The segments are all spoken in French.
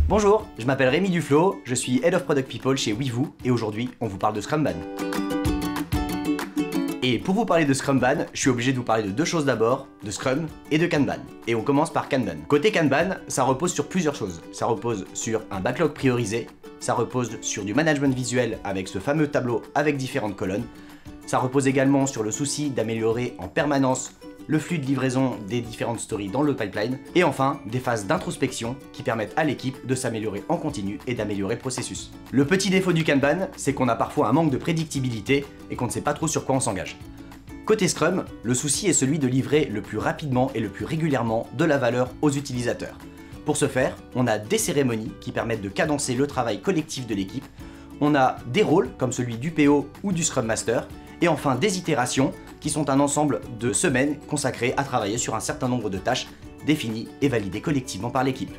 Bonjour, je m'appelle Rémi Duflo, je suis Head of Product People chez Weevoo et aujourd'hui on vous parle de Scrumban. Et pour vous parler de Scrumban, je suis obligé de vous parler de deux choses d'abord, de Scrum et de Kanban. Et on commence par Kanban. Côté Kanban, ça repose sur plusieurs choses. Ça repose sur un backlog priorisé, ça repose sur du management visuel avec ce fameux tableau avec différentes colonnes, ça repose également sur le souci d'améliorer en permanence le flux de livraison des différentes stories dans le pipeline, et enfin des phases d'introspection qui permettent à l'équipe de s'améliorer en continu et d'améliorer le processus. Le petit défaut du Kanban, c'est qu'on a parfois un manque de prédictibilité et qu'on ne sait pas trop sur quoi on s'engage. Côté Scrum, le souci est celui de livrer le plus rapidement et le plus régulièrement de la valeur aux utilisateurs. Pour ce faire, on a des cérémonies qui permettent de cadencer le travail collectif de l'équipe, on a des rôles comme celui du PO ou du Scrum Master, et enfin des itérations qui sont un ensemble de semaines consacrées à travailler sur un certain nombre de tâches définies et validées collectivement par l'équipe.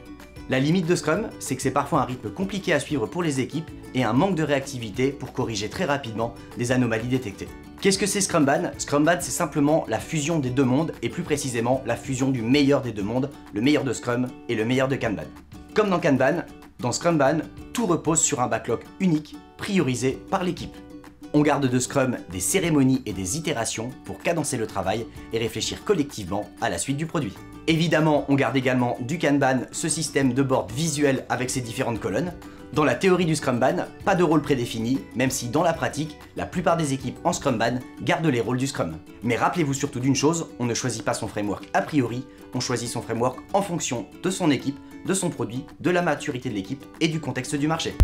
La limite de Scrum, c'est que c'est parfois un rythme compliqué à suivre pour les équipes et un manque de réactivité pour corriger très rapidement des anomalies détectées. Qu'est-ce que c'est Scrumban? Scrumban, c'est simplement la fusion des deux mondes et plus précisément la fusion du meilleur des deux mondes, le meilleur de Scrum et le meilleur de Kanban. Comme dans Kanban, dans Scrumban, tout repose sur un backlog unique, priorisé par l'équipe. On garde de Scrum des cérémonies et des itérations pour cadencer le travail et réfléchir collectivement à la suite du produit. Évidemment, on garde également du Kanban ce système de board visuel avec ses différentes colonnes. Dans la théorie du Scrumban, pas de rôle prédéfini, même si dans la pratique, la plupart des équipes en Scrumban gardent les rôles du Scrum. Mais rappelez-vous surtout d'une chose, on ne choisit pas son framework a priori, on choisit son framework en fonction de son équipe, de son produit, de la maturité de l'équipe et du contexte du marché.